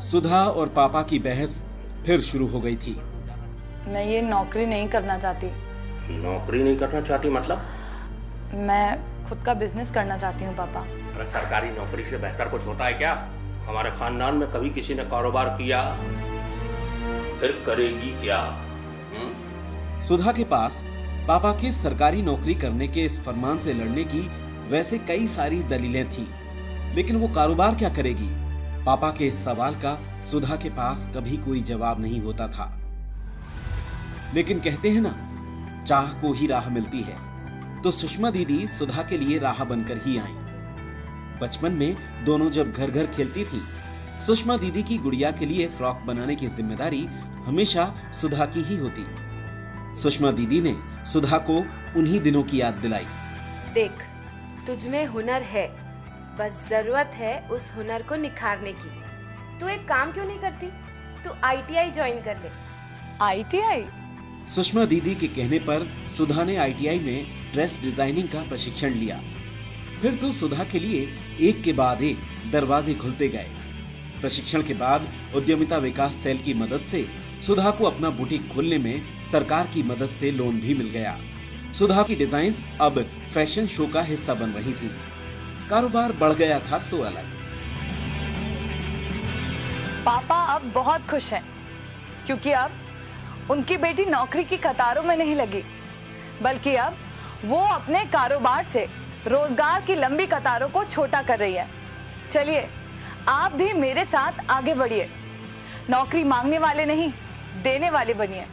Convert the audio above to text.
सुधा और पापा की बहस फिर शुरू हो गई थी। मैं ये नौकरी नहीं करना चाहती। नौकरी नहीं करना चाहती मतलब? मैं खुद का बिजनेस करना चाहती हूँ पापा। अरे सरकारी नौकरी से बेहतर कुछ होता है क्या? हमारे खानदान में कभी किसी ने कारोबार किया? फिर करेगी क्या? सुधा के पास पापा की सरकारी नौकरी करने के इस फरमान से लड़ने की वैसे कई सारी दलीलें थीं, लेकिन वो कारोबार क्या करेगी? पापा के इस सवाल का सुधा के पास कभी कोई जवाब नहीं होता था। लेकिन कहते हैं ना, चाह को ही राह मिलती है, तो सुषमा दीदी सुधा के लिए राह बनकर ही आईं। बचपन में दोनों जब घर घर खेलती थी, सुषमा दीदी की गुड़िया के लिए फ्रॉक बनाने की जिम्मेदारी हमेशा सुधा की ही होती। सुषमा दीदी ने सुधा को उन्हीं दिनों की याद दिलाई। देख, तुझमें हुनर है, बस जरूरत है उस हुनर को निखारने की। तू एक काम क्यों नहीं करती? तू ITI ज्वाइन कर ले। ITI? सुषमा दीदी के कहने पर सुधा ने ITI में ड्रेस डिजाइनिंग का प्रशिक्षण लिया। फिर तो सुधा के लिए एक के बाद एक दरवाजे खुलते गए। प्रशिक्षण के बाद उद्यमिता विकास सेल की मदद से सुधा को अपना बुटीक खोलने में सरकार की मदद से लोन भी मिल गया। सुधा की डिजाइन्स अब फैशन शो का हिस्सा बन रही थी। कारोबार बढ़ गया था सो अलग। पापा अब बहुत खुश हैं, क्योंकि अब उनकी बेटी नौकरी की कतारों में नहीं लगी, बल्कि अब वो अपने कारोबार से रोजगार की लंबी कतारों को छोटा कर रही है। चलिए, आप भी मेरे साथ आगे बढ़िए। नौकरी मांगने वाले नहीं, देने वाले बनिए।